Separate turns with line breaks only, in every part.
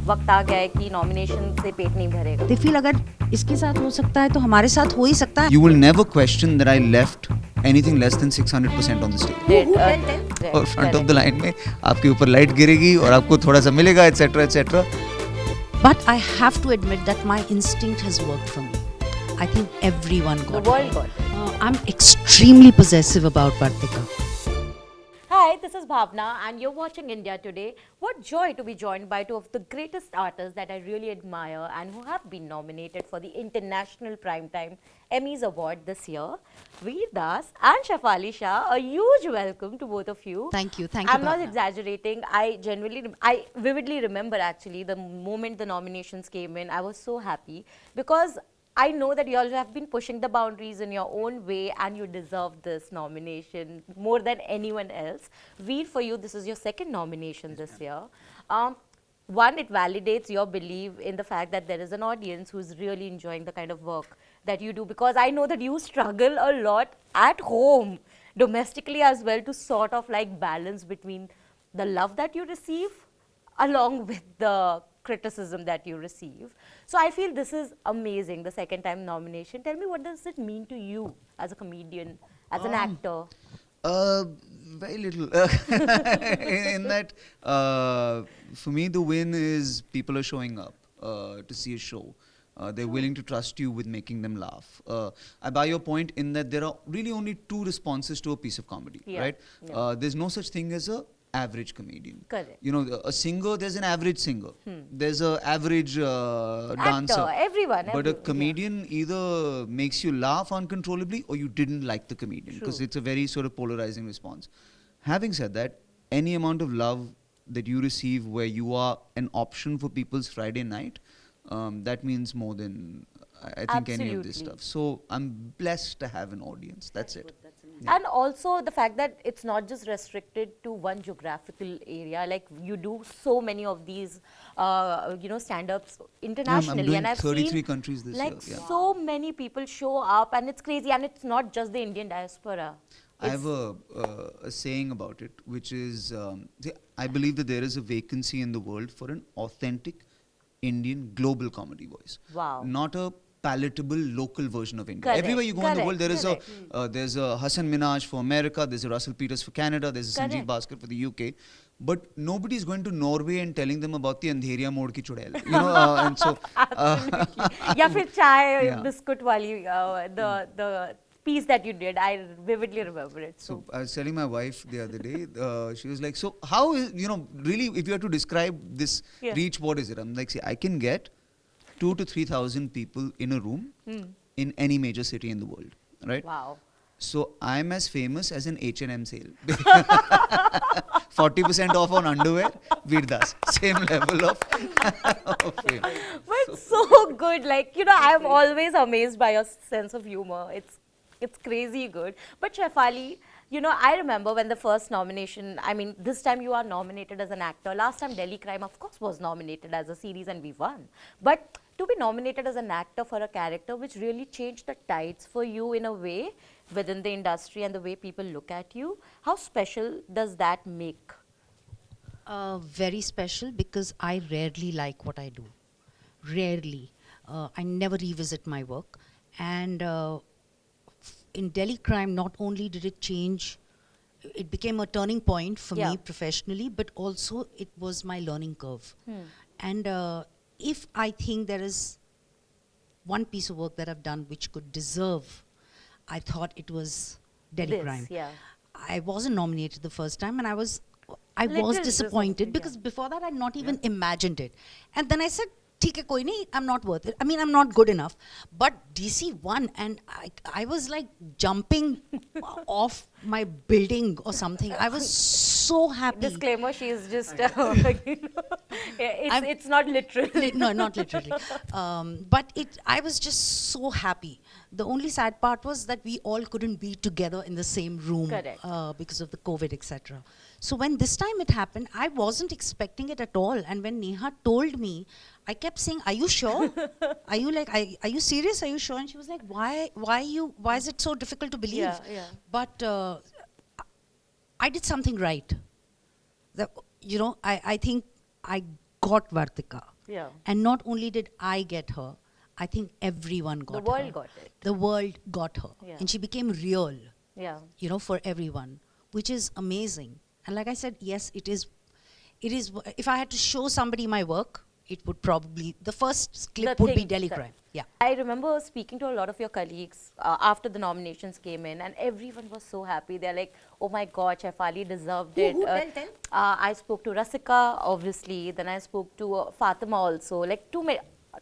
वक्त आ गया है कि नॉमिनेशन से पेट नहीं भरेगा.
They feel अगर इसके साथ हो सकता है तो हमारे साथ हो ही सकता है.
You will never question that I left anything less than 600% on the stage. और front of the line में आपके ऊपर लाइट गिरेगी और आपको थोड़ा सा मिलेगा, etc. etc.
But I have to admit that my instinct has worked for me. I think everyone got
The world
it.
got it.
I'm extremely possessive about Vartika.
Hi, this is Bhavna and you're watching India Today. What joy to be joined by two of the greatest artists that I really admire and who have been nominated for the International Primetime Emmys Award this year. Vir Das and Shefali Shah, a huge welcome to both of you.
Thank you. Thank you,
I'm not
Bhavna.
exaggerating. I vividly remember actually the moment the nominations came in. I was so happy because I know that you all have been pushing the boundaries in your own way and you deserve this nomination more than anyone else. Veer, for you, this is your second nomination this year. One, it validates your belief in the fact that there is an audience who is really enjoying the kind of work that you do, because I know that you struggle a lot at home, domestically as well, to sort of like balance between the love that you receive along with the criticism that you receive. So I feel this is amazing, the second time nomination. Tell me, what does it mean to you as a comedian, as an actor?
Very little. In that, for me, the win is people are showing up to see a show. They're willing to trust you with making them laugh. I buy your point in that there are really only two responses to a piece of comedy, right? Yeah. There's no such thing as a average comedian.
Correct.
You know, a singer, there's an average singer. There's a average dancer.
Actor, everyone.
But a comedian either makes you laugh uncontrollably or you didn't like the comedian, because it's a very sort of polarizing response. Having said that, any amount of love that you receive where you are an option for people's Friday night, that means more than I think any of this stuff. So I'm blessed to have an audience. That's it.
Yeah. And also the fact that it's not just restricted to one geographical area. Like you do so many of these, stand-ups internationally.
I'm doing
and I've
33
seen
countries this year. Yeah.
So many people show up, and it's crazy. And it's not just the Indian diaspora.
I have a saying about it, which is, I believe that there is a vacancy in the world for an authentic Indian global comedy voice.
Wow.
Not a palatable local version of India.
Correct.
Everywhere you go in the world, there is there's a Hassan Minhaj for America, there's a Russell Peters for Canada, there's a Sanjeev Bhaskar for the UK. But nobody is going to Norway and telling them about the Andheriya Mode ki chudail. You know, and so...
या फिर चाय biscuit वाली the piece that you did, I vividly remember it.
So I was telling my wife the other day, she was like, so how is, really, if you had to describe this reach, what is it? I'm like, see, I can get 2,000 to 3,000 people in a room in any major city in the world, right?
Wow.
So I'm as famous as an H&M sale. 40% off on underwear, Vir Das. Same level of fame.
But so good. Like, I'm always amazed by your sense of humor. It's crazy good. But Shefali, I remember when the first nomination, this time you are nominated as an actor. Last time Delhi Crime, of course, was nominated as a series and we won. But to be nominated as an actor for a character which really changed the tides for you in a way within the industry and the way people look at you, how special does that make?
Very special, because I rarely like what I do. Rarely. I never revisit my work. And in Delhi Crime, not only did it change, it became a turning point for me professionally, but also it was my learning curve. And if I think there is one piece of work that I've done which could deserve, I thought it was Delhi Crime.
Yeah.
I wasn't nominated the first time, and I was disappointed because before that I'd not even imagined it. And then I said, "Theek hai, koi nahi, I'm not worth it. I'm not good enough." But DC won, and I was like jumping off my building or something. I was so happy.
Disclaimer, she is just, it's not literal.
No, not literally. But I was just so happy. The only sad part was that we all couldn't be together in the same room because of the COVID, etc. So when this time it happened, I wasn't expecting it at all. And when Neha told me, I kept saying, "Are you sure? Are you serious? Are you sure?" And she was like, "Why is it so difficult to believe?" But I did something right. I think I got Vartika.
Yeah.
And not only did I get her, I think everyone got her.
The world got it.
The world got her.
Yeah.
And she became real,
Yeah.
you know, for everyone, which is amazing. And like I said, yes, it is, if I had to show somebody my work, it would probably, the first clip
The
would be
thing
Delhi
that-
Crime. Yeah.
I remember speaking to a lot of your colleagues after the nominations came in, and everyone was so happy. They're like, "Oh my God, Shefali deserved it."
Tell.
I spoke to Rasika, obviously. Then I spoke to Fatima also. Like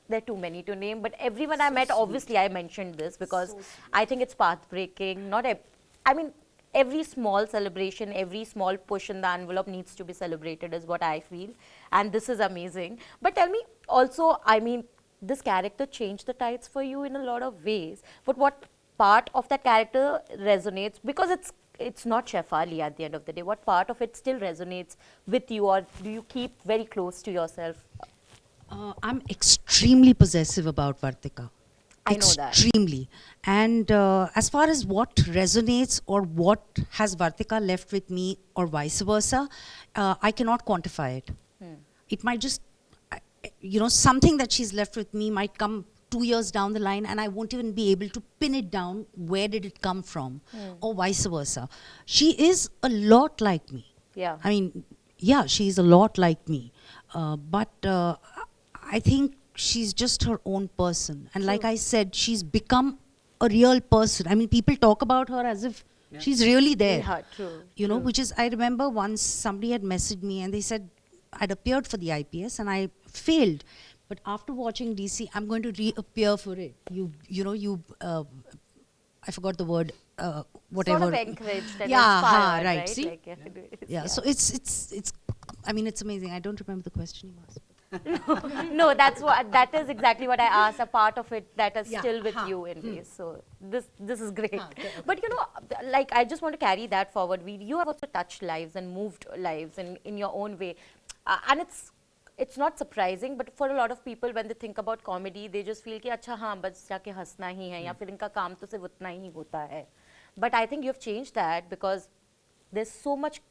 there are too many to name, but everyone I met, obviously, I mentioned this because I think it's path-breaking. I mean, every small celebration, every small push in the envelope needs to be celebrated, is what I feel, and this is amazing. But tell me, also, I mean, this character changed the tides for you in a lot of ways. But what part of that character resonates? Because it's not Shefali at the end of the day. What part of it still resonates with you, or do you keep very close to yourself?
I'm extremely possessive about Vartika.
I know that.
Extremely. And as far as what resonates or what has Vartika left with me or vice versa, I cannot quantify it. It might just, you know, something that she's left with me might come 2 years down the line and I won't even be able to pin it down. Where did it come from? Or vice versa. She is a lot like me.
Yeah.
I mean, yeah, she's a lot like me. But I think she's just her own person. And like I said, she's become a real person. I mean, people talk about her as if she's really there.
Yeah, true.
You know, which is, I remember once somebody had messaged me and they said, I'd appeared for the IPS and I failed. But after watching DC, I'm going to reappear for it. I forgot the word, whatever.
Sort of encouraged and
Yeah,
inspired,
right.
right?
See?
Like,
Yeah, so it's, I mean, it's amazing. I don't remember the question you asked.
No, that is exactly what I asked. A part of it that is
Yeah,
still with you in ways. So this is great. But you know, like I just want to carry that forward. You have also touched lives and moved lives in your own way, and it's not surprising. But for a lot of people, when they think about comedy, they just feel कि अच्छा हाँ बस जाके हंसना ही है या फिर इनका काम तो सिर्फ उतना ही होता है. But I think you've changed that because there's so much.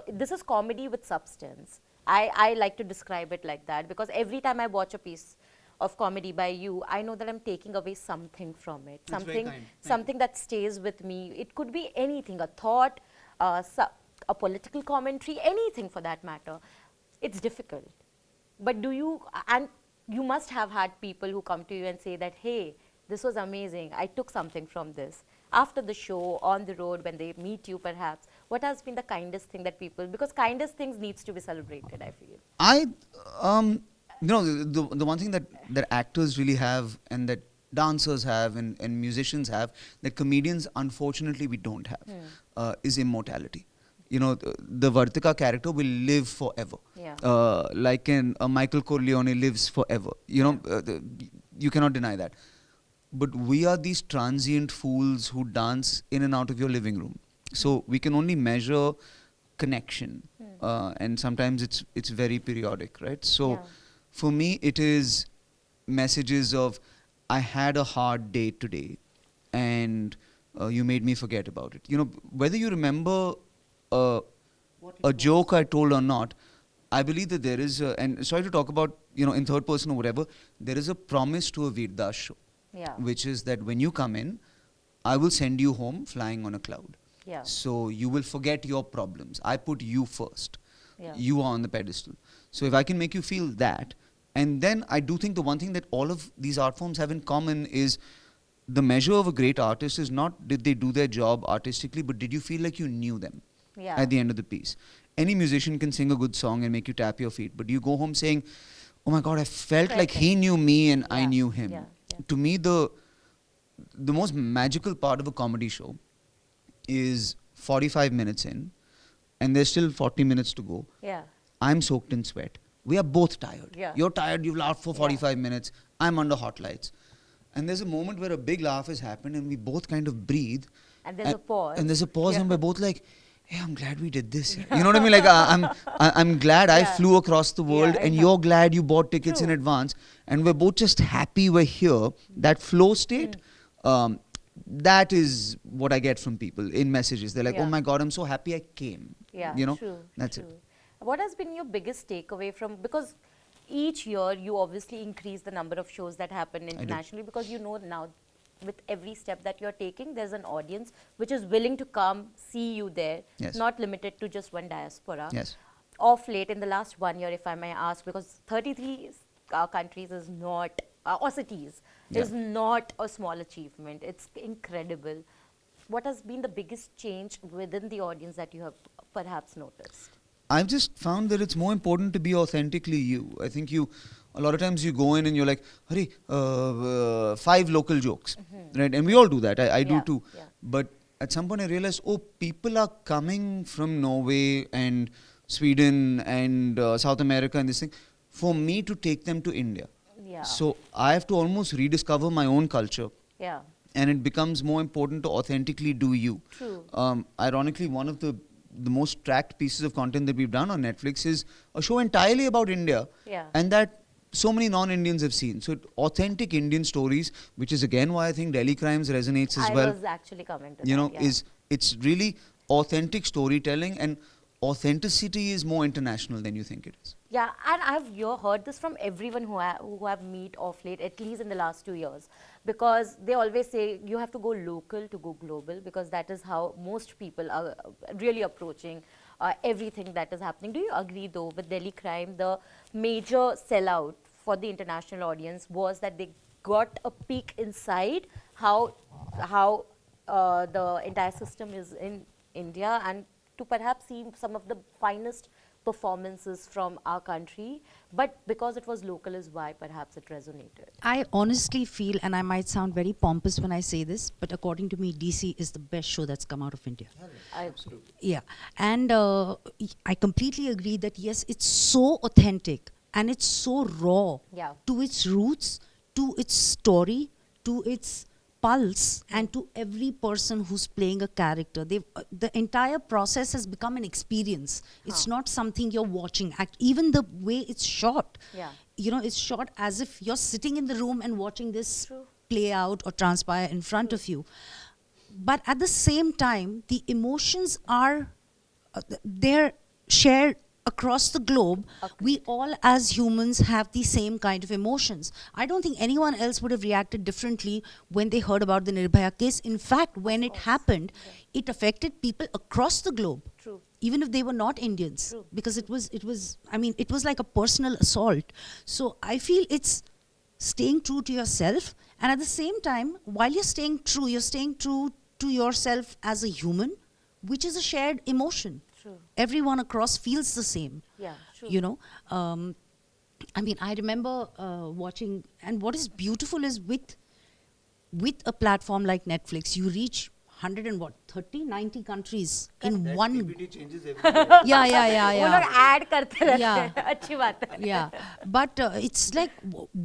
This is comedy with substance. I like to describe it like that because every time I watch a piece of comedy by you, I know that I'm taking away something from it.
That's very kind.
Something that stays with me. It could be anything, a thought, a political commentary, anything for that matter. It's difficult. But you must have had people who come to you and say that, hey, this was amazing. I took something from this. After the show, on the road, when they meet you perhaps, what has been the kindest thing that people, because kindest things needs to be celebrated, I feel.
You know, the one thing that actors really have and that dancers have and musicians have that comedians unfortunately we don't have is immortality. You know, the Vartika character will live forever.
Yeah.
Like a Michael Corleone lives forever. You know, you cannot deny that. But we are these transient fools who dance in and out of your living room. So we can only measure connection, and sometimes it's very periodic, right? So for me, it is messages of, I had a hard day today, and you made me forget about it. You know, whether you remember a joke I told or not, I believe that there is, and sorry to talk about, you know, in third person or whatever, there is a promise to a Veer Das show.
Yeah.
Which is that when you come in, I will send you home flying on a cloud.
Yeah.
So you will forget your problems. I put you first.
Yeah.
You are on the pedestal. So if I can make you feel that, and then I do think the one thing that all of these art forms have in common is the measure of a great artist is not did they do their job artistically, but did you feel like you knew them at the end of the piece. Any musician can sing a good song and make you tap your feet, but you go home saying, oh my God, I felt like he knew me and I knew him.
Yeah.
To me, the most magical part of a comedy show is 45 minutes in, and there's still 40 minutes to go.
Yeah.
I'm soaked in sweat. We are both tired.
Yeah.
You're tired, you've laughed for 45 minutes. I'm under hot lights. And there's a moment where a big laugh has happened, and we both kind of breathe.
And there's a pause.
And there's a pause, and we're both like, hey, I'm glad we did this. You know what I mean? Like, I'm glad I flew across the world, and you're glad you bought tickets in advance, and we're both just happy we're here. That flow state, that is what I get from people in messages. They're like, oh my God, I'm so happy I came.
Yeah,
You know,
true.
that's it.
What has been your biggest takeaway from, because each year you obviously increase the number of shows that happen internationally, because you know now with every step that you're taking, there's an audience which is willing to come see you there.
Yes.
It's not limited to just one diaspora.
Yes.
Of late, in the last 1 year, if I may ask, because 33 countries is not, or cities, is not a small achievement. It's incredible. What has been the biggest change within the audience that you have perhaps noticed?
I've just found that it's more important to be authentically you. I think a lot of times you go in and you're like, Hari, 5 local jokes, right? And we all do that. I do too.
Yeah.
But at some point I realized, oh, people are coming from Norway and Sweden and South America and this thing for me to take them to India.
Yeah.
So I have to almost rediscover my own culture.
Yeah.
And it becomes more important to authentically do you.
True.
Ironically, one of the most tracked pieces of content that we've done on Netflix is a show entirely about India.
Yeah.
And that so many non-Indians have seen. So authentic Indian stories, which is again why I think Delhi Crimes resonates as well.
I was actually coming to
You
that,
know, it's really authentic storytelling, and authenticity is more international than you think it is.
Yeah, and I've heard this from everyone who have met of late, at least in the last 2 years, because they always say you have to go local to go global, because that is how most people are really approaching everything that is happening. Do you agree though with Delhi Crime, the major sellout for the international audience was that they got a peek inside how the entire system is in India, and to perhaps see some of the finest performances from our country, but because it was local is why perhaps it resonated.
I honestly feel, and I might sound very pompous when I say this, but according to me, DC is the best show that's come out of India.
Absolutely.
Yeah, and I completely agree that yes, it's so authentic and it's so raw to its roots, to its story, to its pulse, and to every person who's playing a character. The entire process has become an experience. It's not something you're watching. Even the way it's shot, you know, it's shot as if you're sitting in the room and watching this play out or transpire in front of you. But at the same time, the emotions are they're shared across the globe. We all as humans have the same kind of emotions. I don't think anyone else would have reacted differently when they heard about the Nirbhaya case. In fact, when it happened, it affected people across the globe.
True.
Even if they were not Indians, because it was I mean, it was like a personal assault. So I feel it's staying true to yourself, and at the same time, while you're staying true to yourself as a human, which is a shared emotion. Everyone across feels the same.
Yeah, true.
You know, I mean, I remember watching, and what is beautiful is with a platform like Netflix, you reach 90 countries in one.
TBD changes every day.
Yeah.
वो लोग add करते रहते
Yeah.
हैं, अच्छी बात है.
Yeah, but it's like,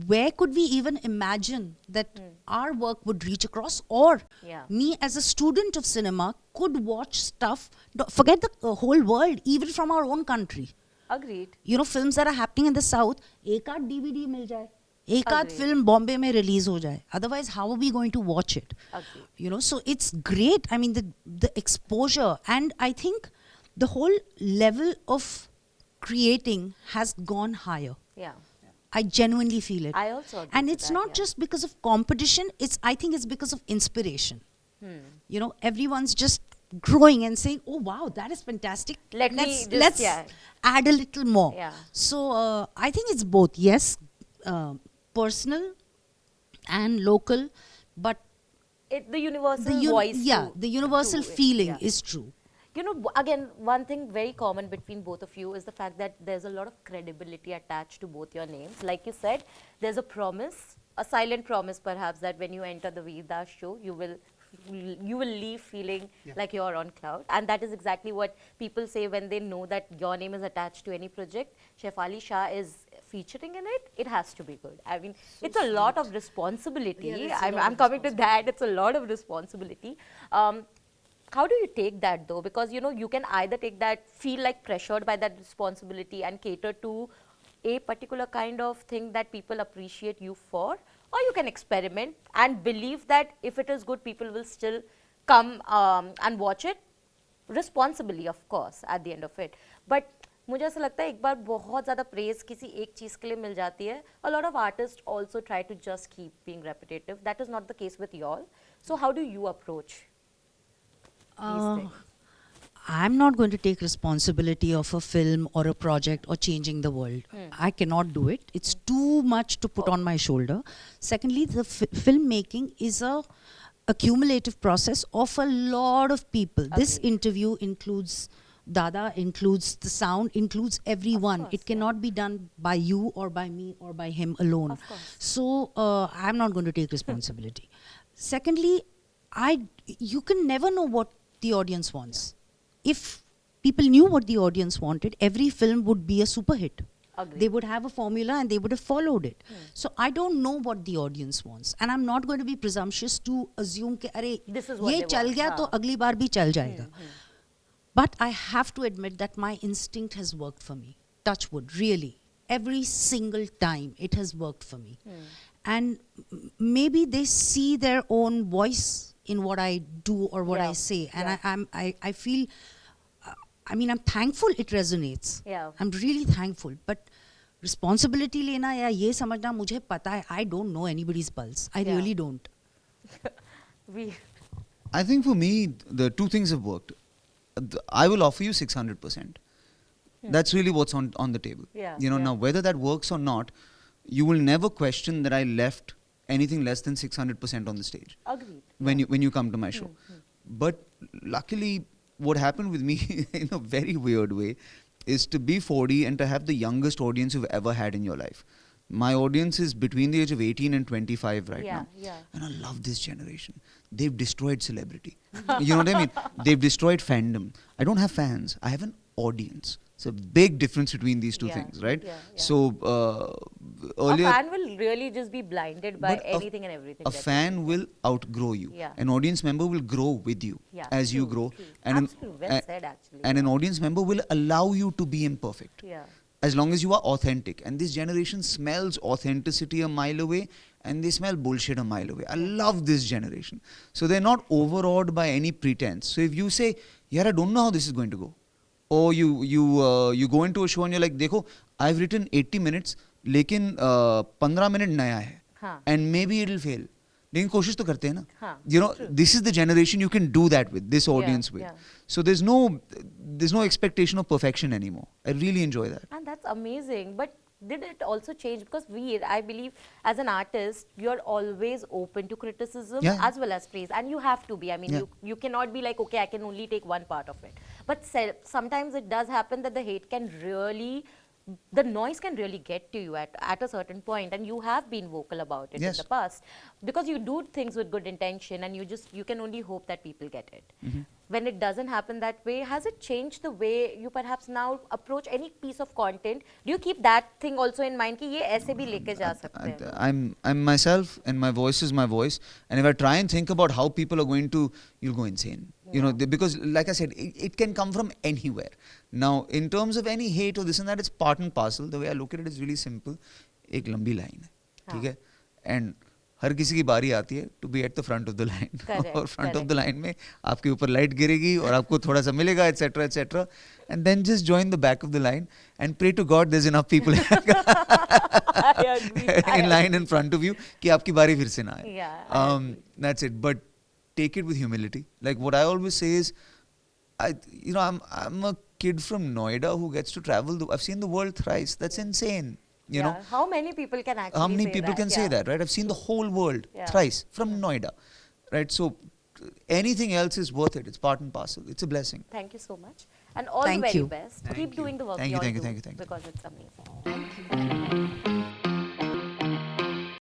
where could we even imagine that our work would reach across, or me as a student of cinema could watch stuff, forget the whole world, even from our own country.
Agreed.
You know, films that are happening in the south, एक आध DVD मिल जाए, एक आध film Bombay में release हो जाए. Otherwise, how are we going to watch it?
Agreed.
You know, so it's great. I mean, the exposure, and I think the whole level of creating has gone higher.
Yeah.
I genuinely feel it.
I also agree
and
to
it's
that,
not just because of competition, I think it's because of inspiration. You know, everyone's just growing and saying, oh wow, that is fantastic. Let's add a little more.
Yeah.
So I think it's both. Yes, personal and local, but
the universal voice.
Yeah,
too,
the universal feeling is true.
You know, again, one thing very common between both of you is the fact that there's a lot of credibility attached to both your names. Like you said, there's a promise, a silent promise perhaps, that when you enter the Vedas show, you will leave feeling like you're on cloud. And that is exactly what people say when they know that your name is attached to any project. Shefali Shah is featuring in it, it has to be good. I mean, it's a lot of responsibility. I'm coming to that. It's a lot of responsibility. How do you take that though? Because, you know, you can either take that, feel like pressured by that responsibility and cater to a particular kind of thing that people appreciate you for, or you can experiment and believe that if it is good, people will still come and watch it responsibly, of course, at the end of it. But मुझे ऐसा लगता है एक बार बहुत ज़्यादा praise किसी एक चीज़ के लिए मिल जाती है. A lot of artists also try to just keep being repetitive. That is not the case with y'all. So how do you approach these things?
I'm not going to take responsibility of a film or a project or changing the world. I cannot do it. It's too much to put on my shoulder. Secondly, the filmmaking is a accumulative process of a lot of people. This interview includes Dada, includes the sound, includes everyone.
course,
It cannot be done by you or by me or by him alone.
Of course.
So I'm not going to take responsibility. Secondly, you can never know what the audience wants. If people knew what the audience wanted, every film would be a super hit.
Agreed.
They would have a formula and they would have followed it. So I don't know what the audience wants, and I'm not going to be presumptuous to assume कि अरे
This is what
ये
they
चल
want,
गया
हाँ.
तो अगली बार भी चल जाएगा. But I have to admit that my instinct has worked for me. Touch wood, really. Every single time it has worked for me. And maybe they see their own voice in what I do or what I say. And I feel, I mean, I'm thankful it resonates.
Yeah.
I'm really thankful. But responsibility lena ya ye samajhna mujhe pata hai, I don't know anybody's pulse. I
Yeah.
really don't.
I think for me, the two things have worked. I will offer you 600%. That's really what's on the table.
Yeah,
You know,
yeah.
now whether that works or not, you will never question that I left anything less than 600% on the stage
Agreed.
when you come to my show. But luckily, what happened with me in a very weird way is to be 40 and to have the youngest audience you've ever had in your life. My audience is between the age of 18 and 25 right now.
Yeah.
And I love this generation. They've destroyed celebrity. You know what I mean? They've destroyed fandom. I don't have fans. I have an audience. It's a big difference between these two things, right?
Yeah.
So earlier,
A fan will really just be blinded by
but
anything and everything.
a
that
fan will outgrow you.
Yeah.
An audience member will grow with you
Yeah,
as you
true,
grow.
true.
And
Absolutely, well said, actually.
And an audience member will allow you to be imperfect.
Yeah.
As long as you are authentic. And this generation smells authenticity a mile away and they smell bullshit a mile away. I love this generation. So they're not overawed by any pretense. So if you say, yeah, I don't know how this is going to go. Or you go into a show and you're like, देखो, I've written 80 minutes, लेकिन 15 minute नया है.
हाँ.
And maybe it'll fail. लेकिन कोशिश तो करते हैं ना.
हाँ,
You know, this is the generation you can do that with, this audience with.
yeah.
So there's no expectation of perfection anymore. I really enjoy that.
And that's amazing. But did it also change? Because I believe, as an artist, you're always open to criticism
Yeah.
as well as praise. And you have to be. I mean,
Yeah.
you cannot be like, okay, I can only take one part of it. But sometimes it does happen that the hate can really, the noise can really get to you at a certain point, and you have been vocal about it
Yes.
in the past, because you do things with good intention, and you can only hope that people get it. When it doesn't happen that way, has it changed the way you perhaps now approach any piece of content? Do you keep that thing also in mind कि ये ऐसे भी लेके जा सकते हैं?
I'm myself and my voice is my voice, and if I try and think about how people are going to, you'll go insane. You know, because like I said, it can come from anywhere. Now, in terms of any hate or this and that, it's part and parcel. The way I look at it is really simple. एक लंबी line है, ठीक है? And हर किसी की बारी आती है to be at the front of the line.
Correct,
और front of
correct.
the line में आपके ऊपर लाइट गिरेगी और आपको थोड़ा सा मिलेगा, etc., etc. And then just join the back of the line and pray to God there's enough people
I agree.
in line in front of you कि आपकी बारी फिर से ना आए.
Yeah, I agree.
That's it. But take it with humility. Like what I always say is, I'm a kid from Noida who gets to travel. I've seen the world thrice. That's insane. You know,
How many people can actually
how many
say
people
that?
can say that, right? I've seen the whole world
Yeah.
thrice from Noida, right? So anything else is worth it. It's part and parcel. It's a blessing.
Thank you so much. And all
Thank
the very
you.
best.
Thank
Keep
you.
doing the work
Thank you,
you all
thank you,
do,
thank you, thank you.
because it's amazing.
Thank you.